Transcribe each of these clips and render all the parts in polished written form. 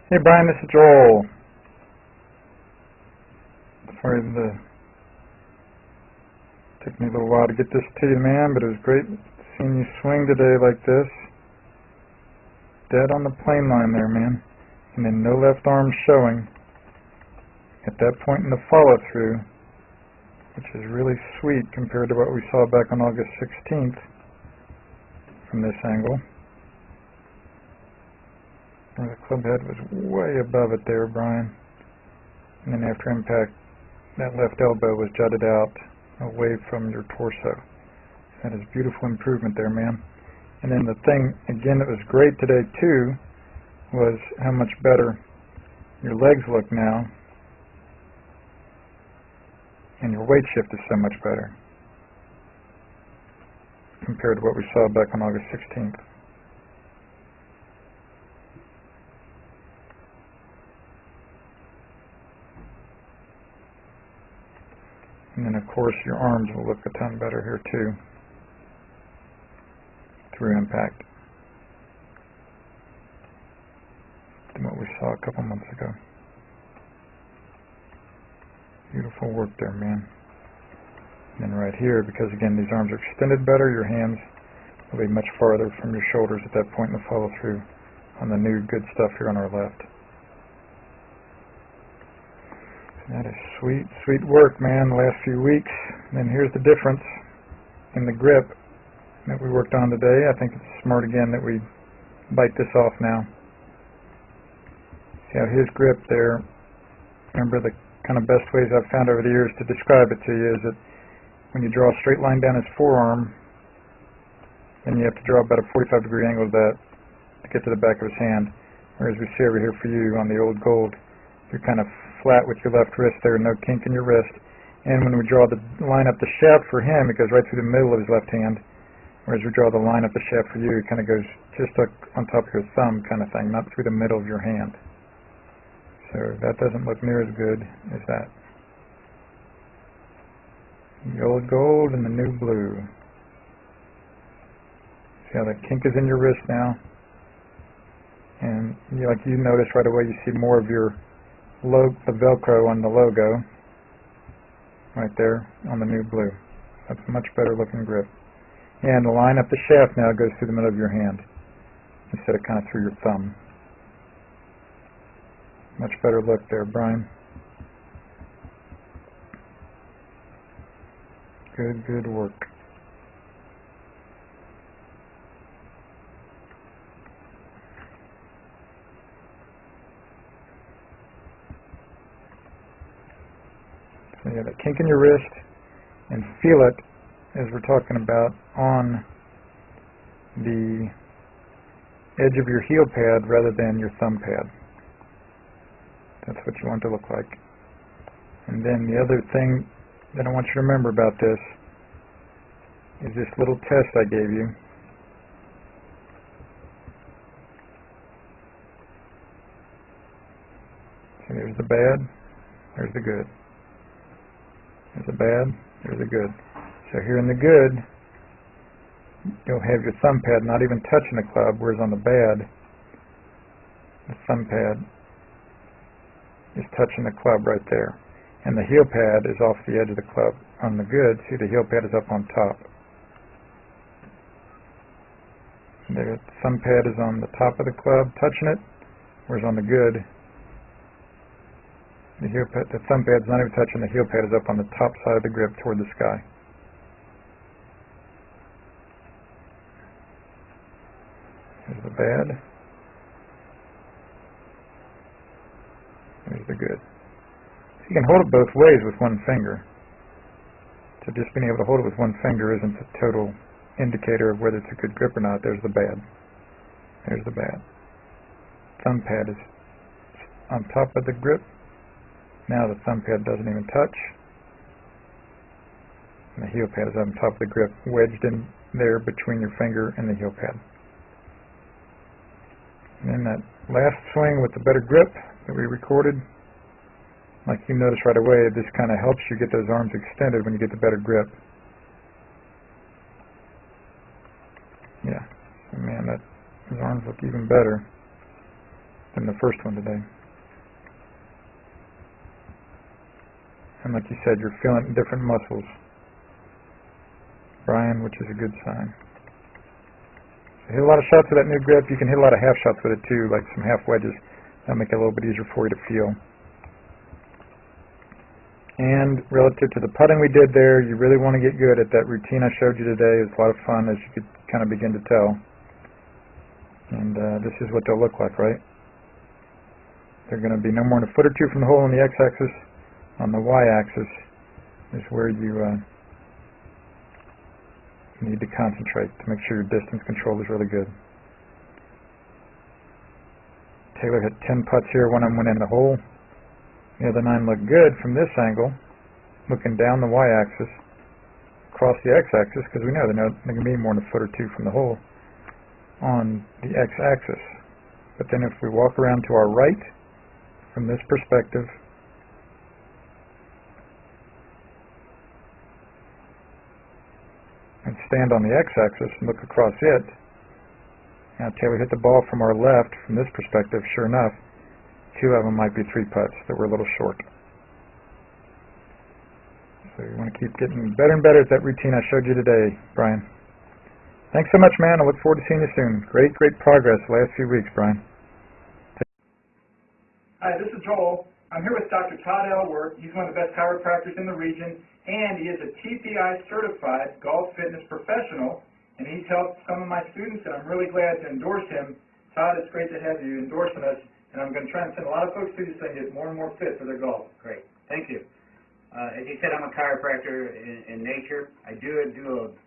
Hey Brian, this is Joel. Sorry, took me a little while to get this to you, man, but it was great seeing you swing today like this. Dead on the plane line there, man. And then no left arm showing at that point in the follow-through, which is really sweet compared to what we saw back on August 16th from this angle. Where the club head was way above it there, Brian. And then after impact, that left elbow was jutted out away from your torso. That is beautiful improvement there, man. And then the thing, again, that was great today, too, was how much better your legs look now. And your weight shift is so much better compared to what we saw back on August 16th. And then, of course, your arms will look a ton better here, too, through impact than what we saw a couple months ago. Beautiful work there, man. And then right here, because, again, these arms are extended better, your hands will be much farther from your shoulders at that point in the follow-through on the new good stuff here on our left. That is sweet, sweet work, man, the last few weeks. And then here's the difference in the grip that we worked on today. I think it's smart, again, that we bite this off now. See how his grip there, remember the kind of best ways I've found over the years to describe it to you is that when you draw a straight line down his forearm, then you have to draw about a 45-degree angle to that to get to the back of his hand. Whereas we see over here for you on the old gold, you're kind of flat with your left wrist there, no kink in your wrist. And when we draw the line up the shaft for him, it goes right through the middle of his left hand. Whereas we draw the line up the shaft for you, it kind of goes just like on top of your thumb kind of thing, not through the middle of your hand. So that doesn't look near as good as that. The old gold and the new blue. See how that kink is in your wrist now? And like you notice right away, you see more of your the Velcro on the logo right there on the new blue. That's a much better looking grip. And the line up the shaft now goes through the middle of your hand instead of kind of through your thumb. Much better look there, Brian. Good, good work. So you have that kink in your wrist, and feel it, as we're talking about, on the edge of your heel pad rather than your thumb pad. That's what you want to look like. And then the other thing that I want you to remember about this is this little test I gave you. So there's the bad, there's the good. There's the bad, there's the good. So here in the good, you'll have your thumb pad not even touching the club, whereas on the bad, the thumb pad is touching the club right there. And the heel pad is off the edge of the club. On the good, see the heel pad is up on top. The thumb pad is on the top of the club, touching it, whereas on the good, the thumb pad is not even touching, the heel pad is up on the top side of the grip toward the sky. There's the bad. There's the good. So you can hold it both ways with one finger. So just being able to hold it with one finger isn't a total indicator of whether it's a good grip or not. There's the bad. There's the bad. Thumb pad is on top of the grip. Now the thumb pad doesn't even touch. And the heel pad is on top of the grip, wedged in there between your finger and the heel pad. And then that last swing with the better grip that we recorded, like you notice right away, this kind of helps you get those arms extended when you get the better grip. Yeah, so man, those arms look even better. than the first one today. And like you said, you're feeling different muscles, Brian, which is a good sign. So hit a lot of shots with that new grip. You can hit a lot of half shots with it too, like some half wedges. That'll make it a little bit easier for you to feel. And relative to the putting we did there, you really want to get good at that routine I showed you today. It's a lot of fun, as you could kind of begin to tell. And this is what they'll look like, right? They're going to be no more than a foot or two from the hole on the x-axis. On the y-axis is where you need to concentrate to make sure your distance control is really good. Taylor hit 10 putts here. One of them went in the hole. The other 9 look good from this angle, looking down the y-axis, across the x-axis, because we know they're going to be more than a foot or two from the hole on the x-axis. But then if we walk around to our right from this perspective, and stand on the x-axis and look across it. Now Taylor hit the ball from our left from this perspective. Sure enough, 2 of them might be 3 putts that were a little short. So you want to keep getting better and better at that routine I showed you today, Brian. Thanks so much, man. I look forward to seeing you soon. Great progress the last few weeks, Brian. Hi, this is Joel. I'm here with Dr. Todd Elworth. He's one of the best chiropractors in the region, and he is a TPI certified golf fitness professional, and he's helped some of my students, and I'm really glad to endorse him. Todd, it's great to have you endorsing us, and I'm going to try and send a lot of folks to you so they get more and more fit for their golf. Great. Thank you. As you said, I'm a chiropractor in nature. I do a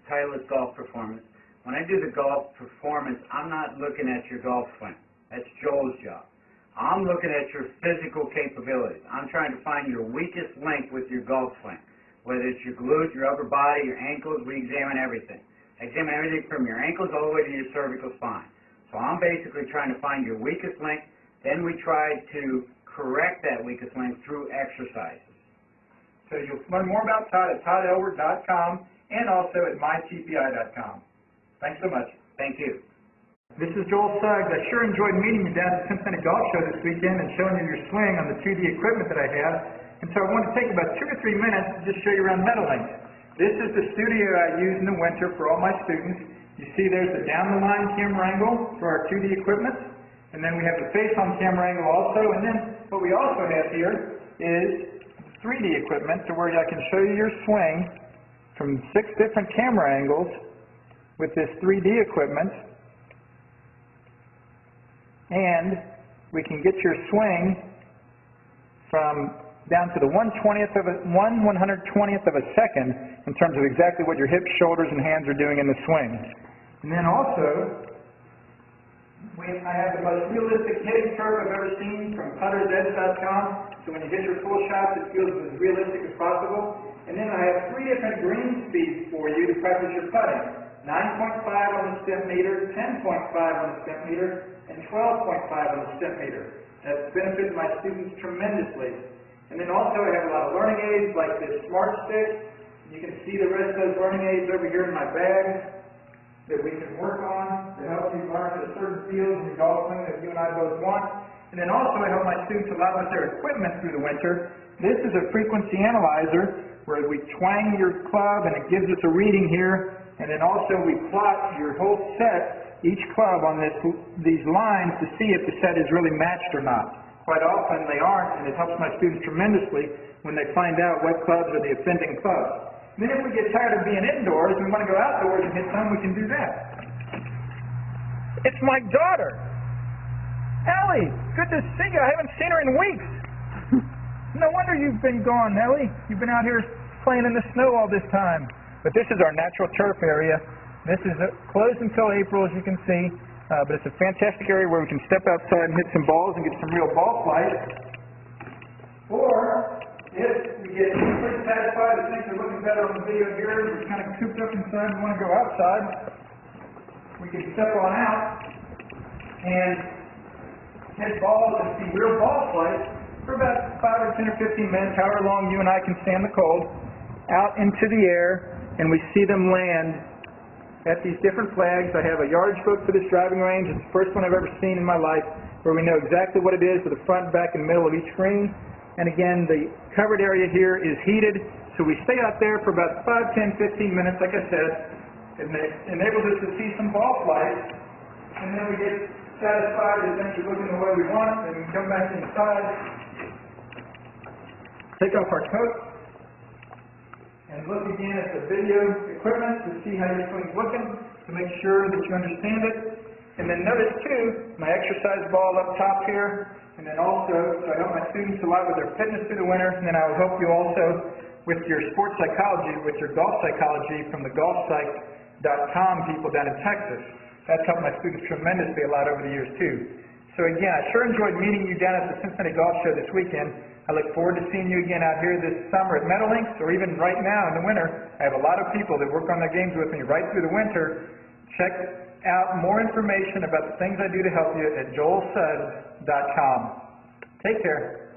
Titleist golf performance. When I do the golf performance, I'm not looking at your golf swing. That's Joel's job. I'm looking at your physical capabilities. I'm trying to find your weakest link with your golf swing. Whether it's your glutes, your upper body, your ankles, we examine everything. I examine everything from your ankles all the way to your cervical spine. So I'm basically trying to find your weakest link. Then we try to correct that weakest link through exercises. So you'll learn more about Todd at toddelworth.com and also at mytpi.com. Thanks so much. Thank you. This is Joel Suggs. I sure enjoyed meeting you down at the Cincinnati Golf Show this weekend and showing you your swing on the 2D equipment that I have. And so I want to take about 2 or 3 minutes to just show you around Meadowlink. This is the studio I use in the winter for all my students. You see there's the down-the-line camera angle for our 2D equipment. And then we have the face-on camera angle also. And then what we also have here is 3D equipment to where I can show you your swing from 6 different camera angles with this 3D equipment. And we can get your swing from down to the 1/120th of a second in terms of exactly what your hips, shoulders, and hands are doing in the swing. And then also, I have the most realistic hitting curve I've ever seen from puttersedge.com. So when you hit your full shots, it feels as realistic as possible. And then I have 3 different green speeds for you to practice your putting. 9.5 on the stem meter, 10.5 on the stem meter, and 12.5 on the stem meter. That's benefited my students tremendously. And then also I have a lot of learning aids like this Smart Stick. You can see the rest of those learning aids over here in my bag that we can work on to help you learn the certain fields in your golf swing that you and I both want. And then also I help my students a lot with their equipment through the winter. This is a frequency analyzer where we twang your club and it gives us a reading here. And then also we plot your whole set, each club on these lines to see if the set is really matched or not. Quite often they aren't, and it helps my students tremendously when they find out what clubs are the offending clubs. And then if we get tired of being indoors and we want to go outdoors and hit some, we can do that. It's my daughter. Ellie, good to see you. I haven't seen her in weeks. No wonder you've been gone, Ellie. You've been out here playing in the snow all this time. But this is our natural turf area. This is closed until April, as you can see. But it's a fantastic area where we can step outside and hit some balls and get some real ball flight. Or, if we get pretty satisfied and things are looking better on the video here, we're kind of cooped up inside and want to go outside, we can step on out and hit balls and see real ball flight for about 5 or 10 or 15 minutes, however long you and I can stand the cold, out into the air, and we see them land at these different flags. I have a yardage book for this driving range. It's the first one I've ever seen in my life where we know exactly what it is with the front, back, and middle of each screen. And again, the covered area here is heated, so we stay out there for about 5, 10, 15 minutes, like I said. It enables us to see some ball flights, and then we get satisfied that things are looking the way we want, and we come back inside, take off our coat, and look again at the video equipment to see how your swing's looking, to make sure that you understand it. And then notice too, my exercise ball up top here, and then also, so I help my students a lot with their fitness through the winter, and then I would help you also with your sports psychology, with your golf psychology from the golfpsych.com people down in Texas. That's helped my students tremendously a lot over the years too. So again, I sure enjoyed meeting you down at the Cincinnati Golf Show this weekend. I look forward to seeing you again out here this summer at Meadowlinks, or even right now in the winter. I have a lot of people that work on their games with me right through the winter. Check out more information about the things I do to help you at joelsuggs.com. Take care.